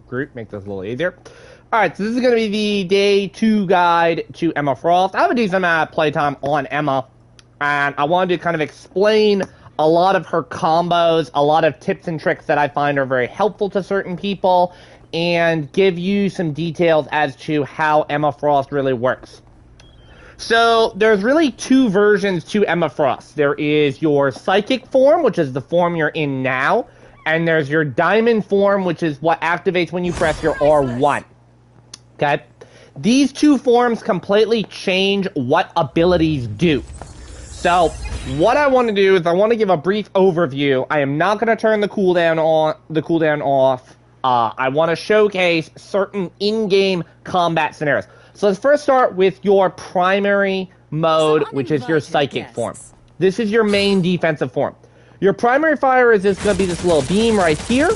Groot, make this a little easier. Alright, so this is going to be the Day 2 guide to Emma Frost. I have a decent amount of playtime on Emma, and I wanted to kind of explain a lot of her combos, a lot of tips and tricks that I find are very helpful to certain people, and give you some details as to how Emma Frost really works. So, there's really two versions to Emma Frost. There is your Psychic form, which is the form you're in now, and there's your Diamond form, which is what activates when you press your R1. Okay? These two forms completely change what abilities do. So, what I want to do is I want to give a brief overview. I am not going to turn the cooldown off. I want to showcase certain in-game combat scenarios. So let's first start with your primary mode, which is your Psychic form. This is your main defensive form. Your primary fire is just going to be this little beam right here.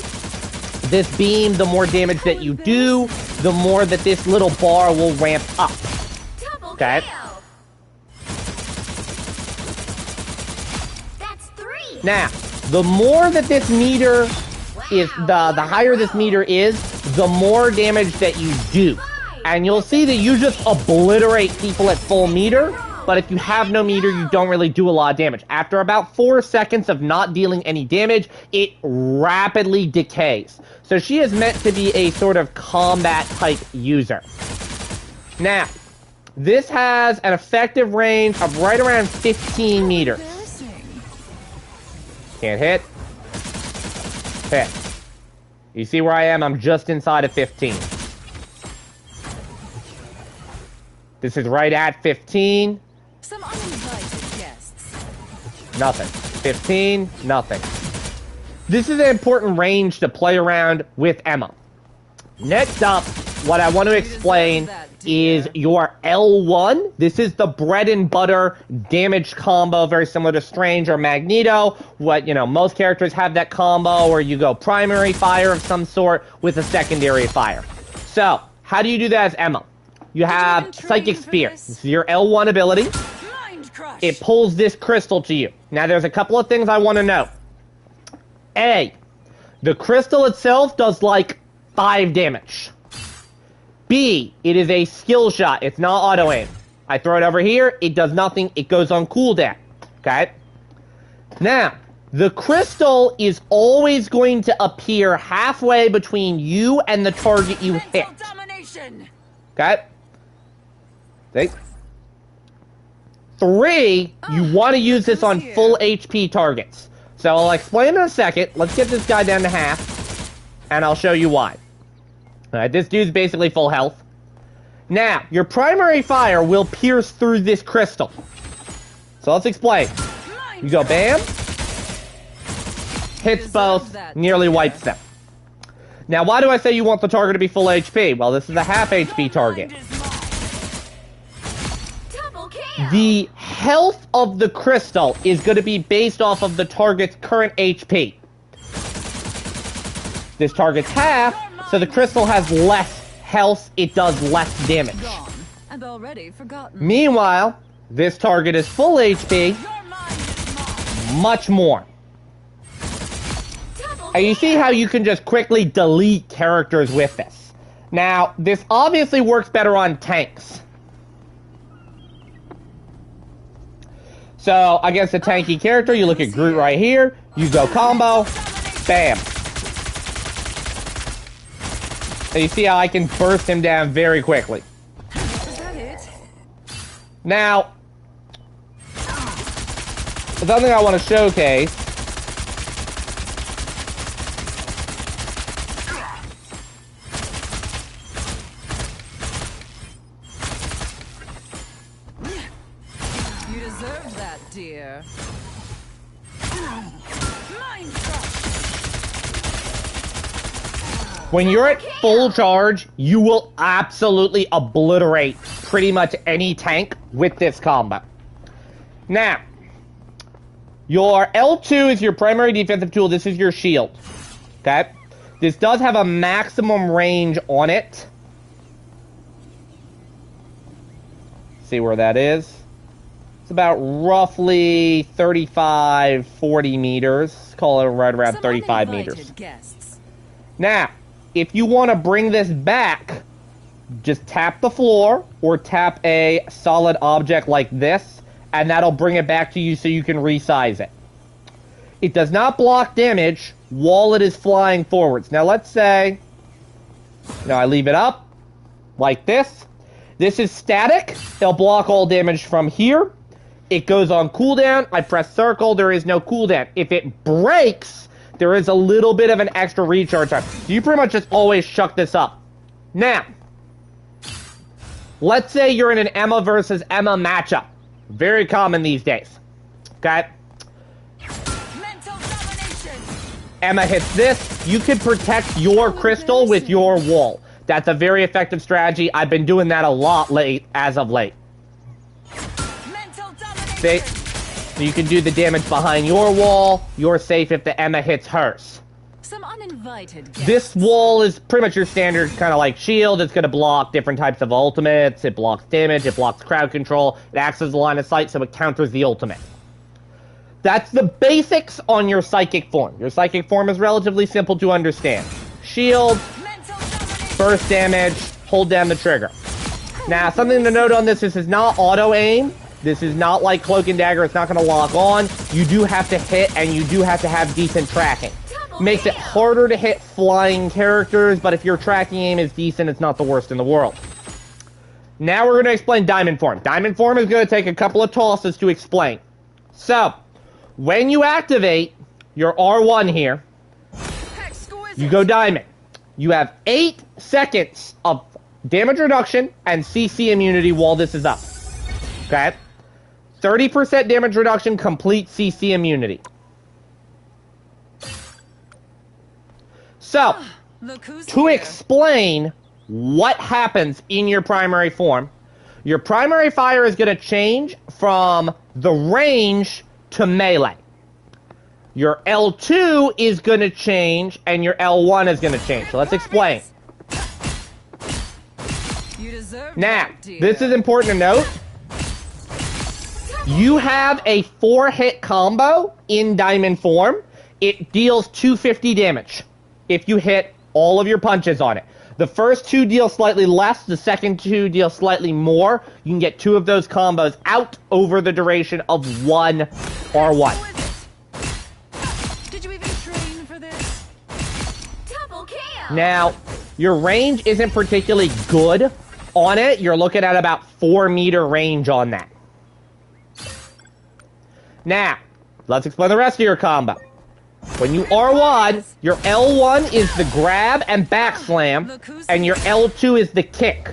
This beam, the more damage that you do, the more that this little bar will ramp up. Okay? That's 3. Now, the more that this meter is, the higher this meter is, the more damage that you do. And you'll see that you just obliterate people at full meter, but if you have no meter, you don't really do a lot of damage. After about 4 seconds of not dealing any damage, it rapidly decays. So she is meant to be a sort of combat-type user. Now, this has an effective range of right around 15 meters. Can't hit. Hit. You see where I am? I'm just inside of 15. This is right at 15. Some uninvited guests. Nothing. 15, nothing. This is an important range to play around with Emma. Next up, what I want to explain is your L1. This is the bread and butter damage combo, very similar to Strange or Magneto. Most characters have that combo where you go primary fire of some sort with a secondary fire. So, how do you do that as Emma? You have Psychic Spear. This is your L1 ability. It pulls this crystal to you. Now, there's a couple of things I want to know. A, the crystal itself does like 5 damage. B, it is a skill shot. It's not auto-aim. I throw it over here. It does nothing. It goes on cooldown. Okay? Now, the crystal is always going to appear halfway between you and the target you hit. Okay? See? 3, you want to use this on full HP targets. So I'll explain in a second. Let's get this guy down to half, and I'll show you why. Alright, this dude's basically full health. Now, your primary fire will pierce through this crystal. So let's explain. You go bam. Hits both, nearly wipes them. Now, why do I say you want the target to be full HP? Well, this is a half HP target. The health of the crystal is going to be based off of the target's current HP. This target's half, so the crystal has less health, it does less damage. Meanwhile, this target is full HP, much more. And you see how you can just quickly delete characters with this. Now, this obviously works better on tanks. So, against a tanky character, you look at Groot right here, you go combo, bam. And you see how I can burst him down very quickly. Now, something I want to showcase. You deserve that, dear. When you're at full charge, you will absolutely obliterate pretty much any tank with this combo. Now, your L2 is your primary defensive tool. This is your shield. Okay? This does have a maximum range on it. See where that is? It's about roughly 35, 40 meters. Call it right around 35 meters. Now, if you want to bring this back, just tap the floor or tap a solid object like this, and that'll bring it back to you so you can resize it. It does not block damage while it is flying forwards. Now let's say, I leave it up like this. This is static. It'll block all damage from here. It goes on cooldown. I press circle. There is no cooldown. If it breaks, there is a little bit of an extra recharge time. So you pretty much just always chuck this up. Now, let's say you're in an Emma versus Emma matchup. Very common these days. Okay? Mental domination. Emma hits this. You can protect your crystal with your wall. That's a very effective strategy. I've been doing that a lot as of late. Mental domination. You can do the damage behind your wall. You're safe if the Emma hits hers. Some uninvited guests. This wall is pretty much your standard kind of like shield. It's going to block different types of ultimates. It blocks damage. It blocks crowd control. It acts as a line of sight, so it counters the ultimate. That's the basics on your psychic form. Your psychic form is relatively simple to understand. Shield, burst damage, hold down the trigger. Now, something to note on this is not auto-aim. This is not like Cloak and Dagger. It's not going to lock on. You do have to hit, and you do have to have decent tracking. Makes it harder to hit flying characters, but if your tracking aim is decent, it's not the worst in the world. Now we're going to explain Diamond Form. Diamond Form is going to take a couple of tosses to explain. So, when you activate your R1 here, you go Diamond. You have 8 seconds of damage reduction and CC immunity while this is up. Okay? 30% damage reduction, complete CC immunity. So, to explain what happens in your primary form, your primary fire is going to change from the range to melee. Your L2 is going to change, and your L1 is going to change. So let's explain. Now, this is important to note. You have a 4-hit combo in Diamond Form. It deals 250 damage if you hit all of your punches on it. The first 2 deal slightly less, the second 2 deal slightly more. You can get 2 of those combos out over the duration of 1 R1. Did you even train for this? Double kill. Now, your range isn't particularly good on it. You're looking at about 4-meter range on that. Now, let's explain the rest of your combo. When you R1, your L1 is the grab and back slam, and your L2 is the kick.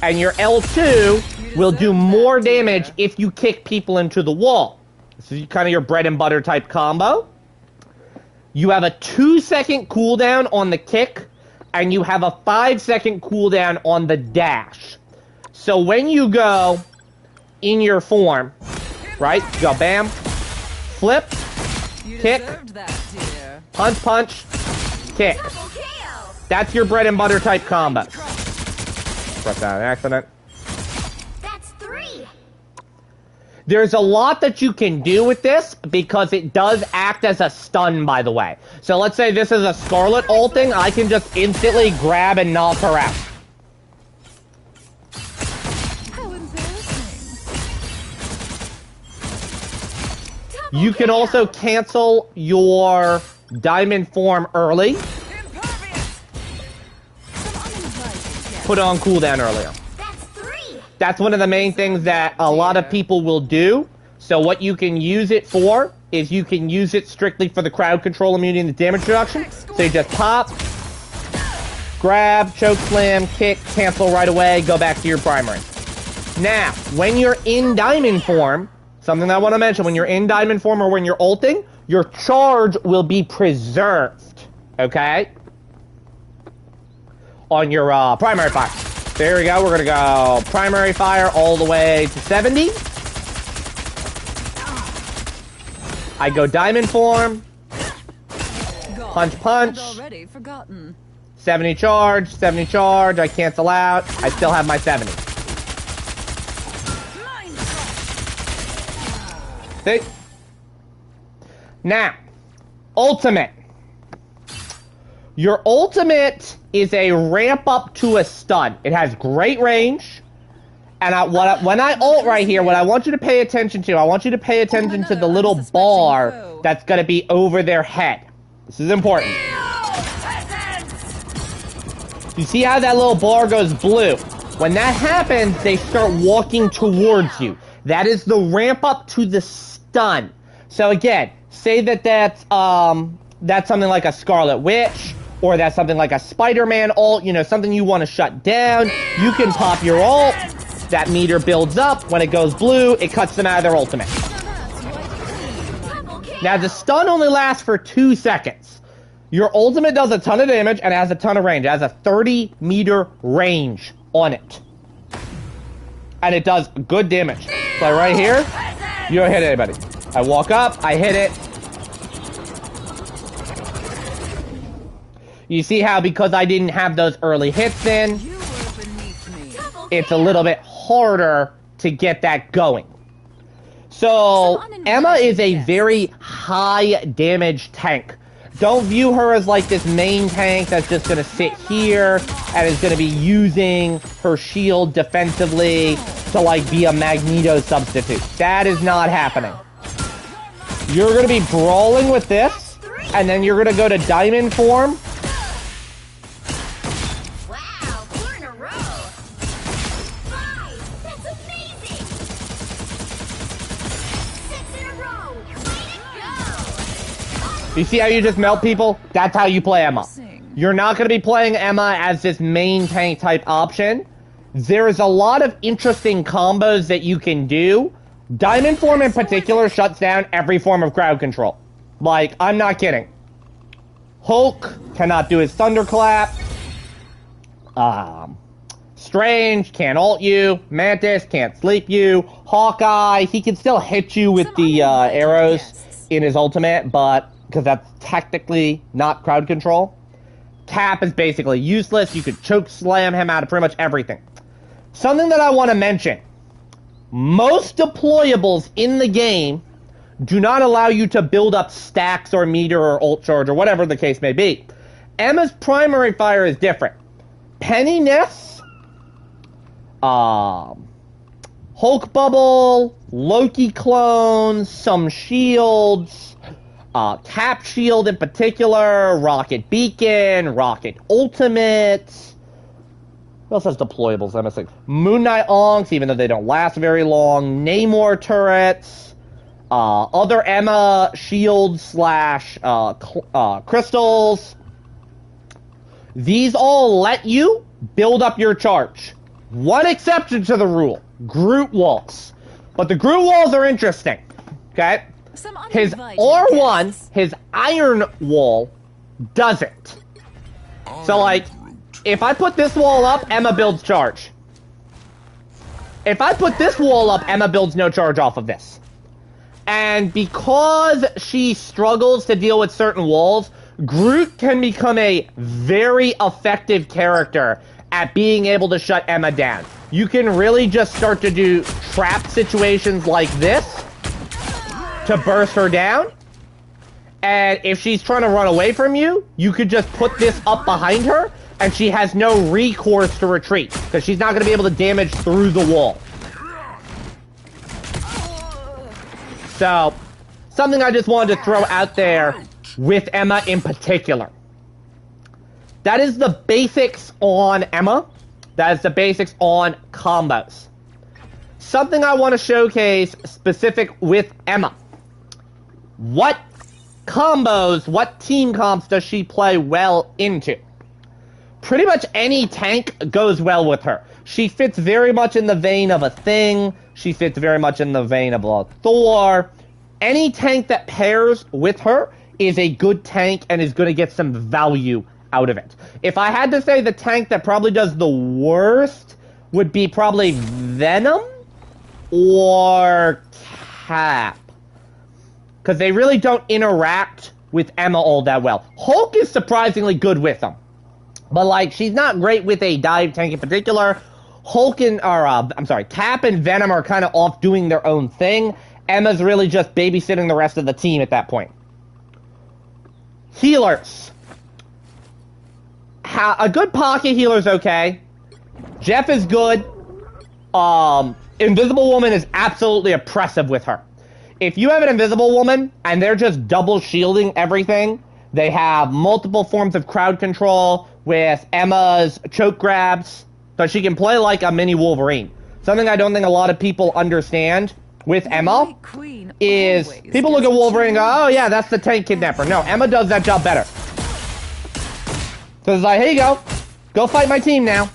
And your L2 will do more damage if you kick people into the wall. This is kind of your bread and butter type combo. You have a 2-second cooldown on the kick, and you have a 5-second cooldown on the dash. So when you go in your form, right, go bam, flip, kick, punch, punch, kick. That's your bread and butter type combo. Press that on accident. That's 3. There's a lot that you can do with this because it does act as a stun, by the way. So let's say this is a Scarlet ulting, I can just instantly grab and knock her out. How embarrassing. You can also cancel your Diamond Form early. Put it on cooldown earlier. That's one of the main things that a lot of people will do. So what you can use it for is you can use it strictly for the crowd control immunity and the damage reduction. So you just pop, grab, choke slam, kick, cancel right away, go back to your primary. Now, when you're in Diamond Form, something that I want to mention, when you're in Diamond Form or when you're ulting, your charge will be preserved, okay? On your primary fire. There we go, we're going to go primary fire all the way to 70. I go Diamond Form. Punch, punch. 70 charge, 70 charge, I cancel out. I still have my 70. See? Now, ultimate. Your ultimate is a ramp up to a stun. It has great range. And when I ult right here, what I want you to pay attention to, I want you to pay attention to the little bar that's going to be over their head. This is important. You see how that little bar goes blue? When that happens, they start walking towards you. That is the ramp up to the stun. So again, say that's something like a Scarlet Witch, or that's something like a Spider-Man ult, you know, something you want to shut down. You can pop your ult. That meter builds up. When it goes blue, it cuts them out of their ultimate. Now, the stun only lasts for 2 seconds. Your ultimate does a ton of damage and has a ton of range. It has a 30-meter range on it. And it does good damage. So right here, you don't hit anybody. I walk up, I hit it. You see how because I didn't have those early hits in, it's a little bit harder to get that going. So, Emma is a very high damage tank. Don't view her as like this main tank that's just going to sit here and is going to be using her shield defensively to like be a Magneto substitute. That is not happening. You're going to be brawling with this, and then you're going to go to diamond form. You see how you just melt people? That's how you play Emma. You're not going to be playing Emma as this main tank type option. There's a lot of interesting combos that you can do. Diamond form in particular shuts down every form of crowd control. Like, I'm not kidding. Hulk cannot do his thunderclap. Strange can't ult you. Mantis can't sleep you. Hawkeye, he can still hit you with the arrows in his ultimate, but because that's technically not crowd control. Cap is basically useless. You could choke slam him out of pretty much everything. Something that I want to mention. Most deployables in the game do not allow you to build up stacks or meter or ult charge or whatever the case may be. Emma's primary fire is different. Penny Nest, Hulk Bubble, Loki clones, some shields, Cap Shield in particular, Rocket Beacon, Rocket Ultimate. What else has deployables? I'm missing. Moon Knight Onks, even though they don't last very long. Namor turrets. Other Emma shields slash crystals. These all let you build up your charge. One exception to the rule. Groot walls. But the Groot walls are interesting. Okay? His R1, his iron wall, doesn't. So, like, if I put this wall up, Emma builds charge. If I put this wall up, Emma builds no charge off of this. And because she struggles to deal with certain walls, Groot can become a very effective character at being able to shut Emma down. You can really just start to do trap situations like this to burst her down. And if she's trying to run away from you, you could just put this up behind her, and she has no recourse to retreat, because she's not going to be able to damage through the wall. So, something I just wanted to throw out there with Emma in particular. That is the basics on Emma. That is the basics on combos. Something I want to showcase specific with Emma. What combos, what team comps does she play well into? Pretty much any tank goes well with her. She fits very much in the vein of a Thing. She fits very much in the vein of a Thor. Any tank that pairs with her is a good tank and is going to get some value out of it. If I had to say the tank that probably does the worst would be probably Venom or Cap. Because they really don't interact with Emma all that well. Hulk is surprisingly good with them. But, like, she's not great with a dive tank in particular. Cap and Venom are kind of off doing their own thing. Emma's really just babysitting the rest of the team at that point. Healers. a good pocket healer is okay. Jeff is good. Invisible Woman is absolutely oppressive with her. If you have an Invisible Woman and they're just double shielding everything, they have multiple forms of crowd control with Emma's choke grabs, so she can play like a mini Wolverine. Something I don't think a lot of people understand with Emma is people look at Wolverine and go, oh yeah, that's the tank kidnapper. No, Emma does that job better. So it's like, here you go. Go fight my team now.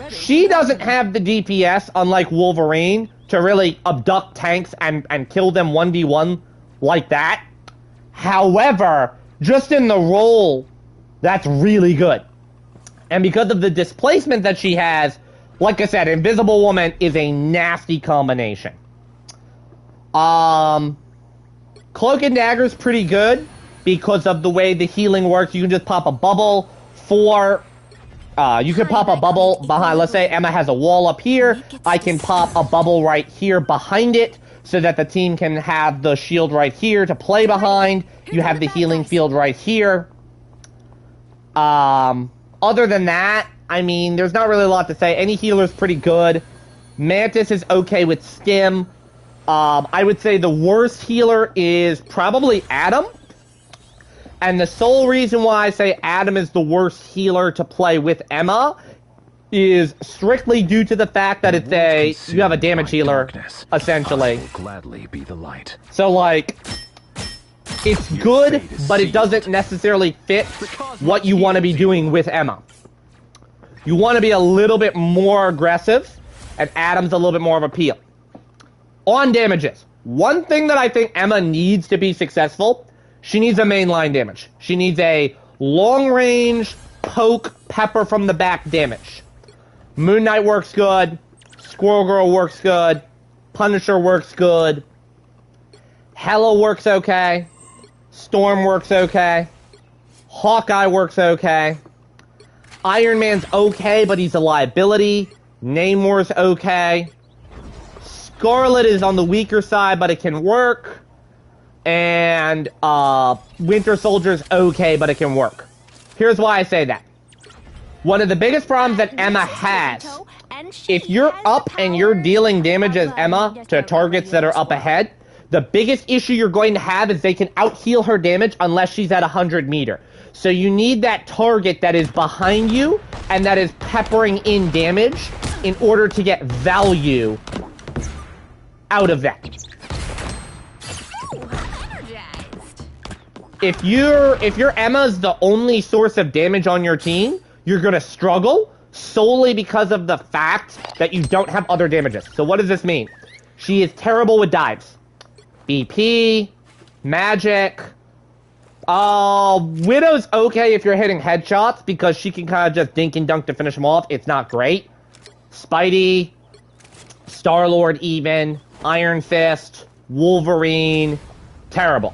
She doesn't have the DPS, unlike Wolverine, to really abduct tanks and kill them 1v1 like that. However, just in the role, that's really good. And because of the displacement that she has, like I said, Invisible Woman is a nasty combination. Cloak and Dagger's pretty good because of the way the healing works. You can just pop a bubble for... you can pop a bubble behind, let's say Emma has a wall up here, I can pop a bubble right here behind it, so that the team can have the shield right here to play behind, you have the healing field right here. Other than that, I mean, there's not really a lot to say. Any healer's pretty good. Mantis is okay with Stim. I would say the worst healer is probably Adam. And the sole reason why I say Adam is the worst healer to play with Emma is strictly due to the fact that you have a damage healer, essentially. I will gladly be the light. So, like, it's good, but it doesn't necessarily fit what you want to be doing with Emma. You want to be a little bit more aggressive, and Adam's a little bit more of a peel. On damages, one thing that I think Emma needs to be successful, she needs a mainline damage. She needs a long-range, poke, pepper from the back damage. Moon Knight works good. Squirrel Girl works good. Punisher works good. Hela works okay. Storm works okay. Hawkeye works okay. Iron Man's okay, but he's a liability. Namor's okay. Scarlet is on the weaker side, but it can work. And Winter Soldier's okay, but it can work. Here's why I say that. One of the biggest problems that Emma has, if you're up and you're dealing damage as Emma to targets that are up ahead, the biggest issue you're going to have is they can out-heal her damage unless she's at 100 meter. So you need that target that is behind you and that is peppering in damage in order to get value out of that. If your Emma's the only source of damage on your team, you're gonna struggle solely because of the fact that you don't have other damages. So what does this mean? She is terrible with dives. BP, magic. Widow's okay if you're hitting headshots because she can kind of just dink and dunk to finish them off. It's not great. Spidey, Star-Lord even, Iron Fist, Wolverine, terrible.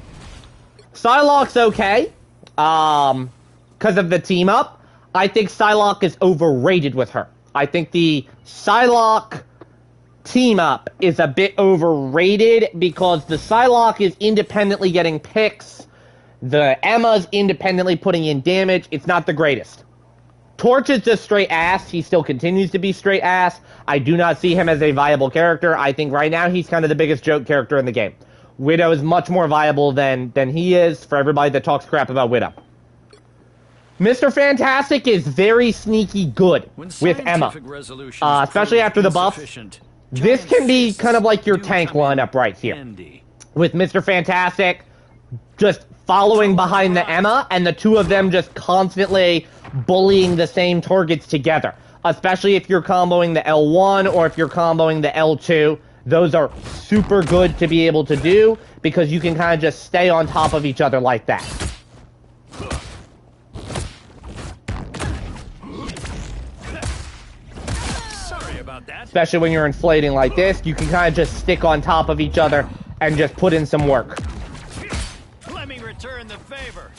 Psylocke's okay, because of the team-up. I think Psylocke is overrated with her. I think the Psylocke team-up is a bit overrated because the Psylocke is independently getting picks. The Emma's independently putting in damage. It's not the greatest. Torch is just straight ass. He still continues to be straight ass. I do not see him as a viable character. I think right now he's kind of the biggest joke character in the game. Widow is much more viable than he is for everybody that talks crap about Widow. Mr. Fantastic is very sneaky good with Emma, especially after the buff. This can be kind of like your tank lineup right here. With Mr. Fantastic just following behind the Emma, and the two of them just constantly bullying the same targets together. Especially if you're comboing the L1 or if you're comboing the L2. Those are super good to be able to do because you can kind of just stay on top of each other like that. Sorry about that. Especially when you're inflating like this, you can kind of just stick on top of each other and just put in some work. Let me return the favor.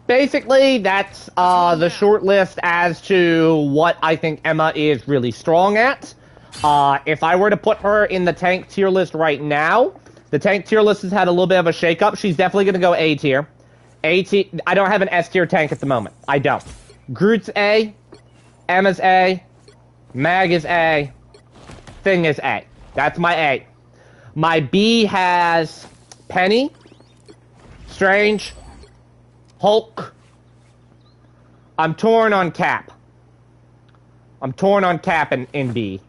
Basically, that's the short list as to what I think Emma is really strong at. If I were to put her in the tank tier list right now, the tank tier list has had a little bit of a shakeup. She's definitely going to go A tier. A tier. I don't have an S tier tank at the moment. I don't. Groot's A. Emma's A. Mag is A. Thing is A. That's my A. My B has Penny, Strange, Hulk. I'm torn on Cap. I'm torn on Cap in B.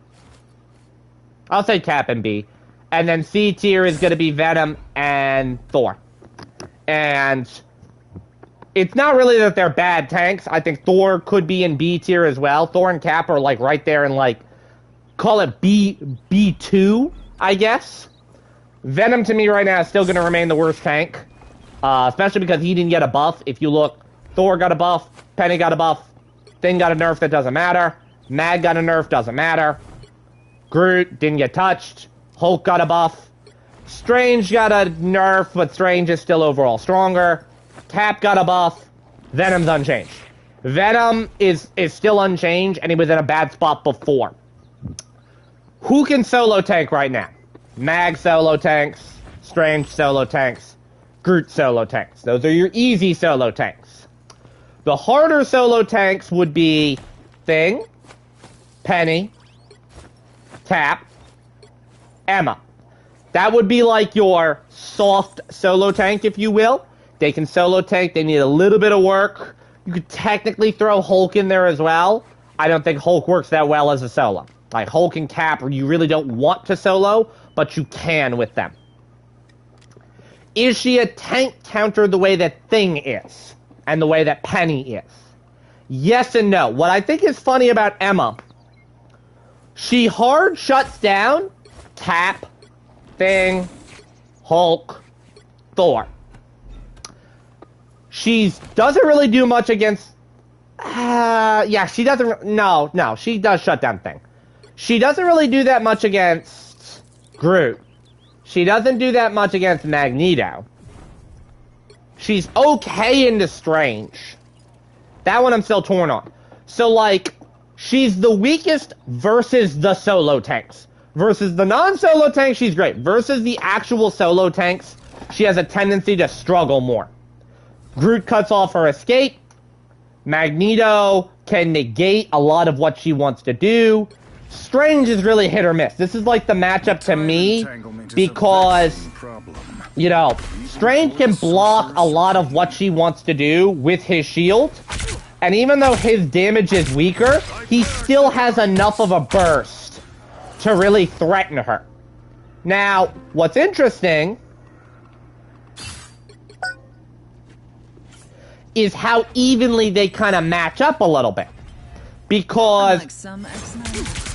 I'll say Cap in B. And then C tier is going to be Venom and Thor. And it's not really that they're bad tanks. I think Thor could be in B tier as well. Thor and Cap are like right there in like, call it B2, I guess. Venom to me right now is still going to remain the worst tank. Especially because he didn't get a buff. If you look, Thor got a buff, Penny got a buff, Thing got a nerf that doesn't matter, Mag got a nerf, doesn't matter, Groot didn't get touched, Hulk got a buff, Strange got a nerf, but Strange is still overall stronger, Cap got a buff, Venom's unchanged. Venom is still unchanged, and he was in a bad spot before. Who can solo tank right now? Mag solo tanks, Strange solo tanks, Groot solo tanks. Those are your easy solo tanks. The harder solo tanks would be Thing, Penny, Cap, Emma. That would be like your soft solo tank, if you will. They can solo tank, they need a little bit of work. You could technically throw Hulk in there as well. I don't think Hulk works that well as a solo. Like Hulk and Cap, you really don't want to solo, but you can with them. Is she a tank counter the way that Thing is? And the way that Penny is? Yes and no. What I think is funny about Emma, she hard shuts down Cap, Thing, Hulk, Thor. She doesn't really do much against... yeah, she doesn't... No, she does shut down Thing. She doesn't really do that much against Groot. She doesn't do that much against Magneto. She's okay into Strange. That one I'm still torn on. So, like, she's the weakest versus the solo tanks. Versus the non-solo tanks, she's great. Versus the actual solo tanks, she has a tendency to struggle more. Groot cuts off her escape. Magneto can negate a lot of what she wants to do. Strange is really hit or miss. This is like the matchup to me because, you know, Strange can block a lot of what she wants to do with his shield. And even though his damage is weaker, he still has enough of a burst to really threaten her. Now, what's interesting is how evenly they kind of match up a little bit. Because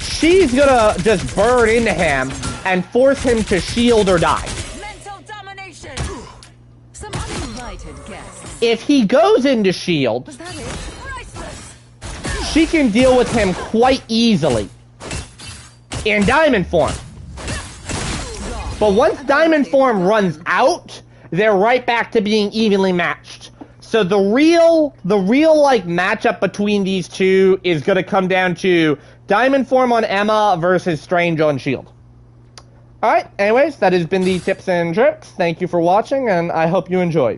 she's gonna just burn into him and force him to shield or die. Mental domination. Some uninvited guests. If he goes into shield, Was that it? Priceless. she can deal with him quite easily in diamond form. But once diamond form runs out, they're right back to being evenly matched. So the real like matchup between these two is going to come down to diamond form on Emma versus Strange on shield. Alright, anyways, that has been the tips and tricks. Thank you for watching, and I hope you enjoyed.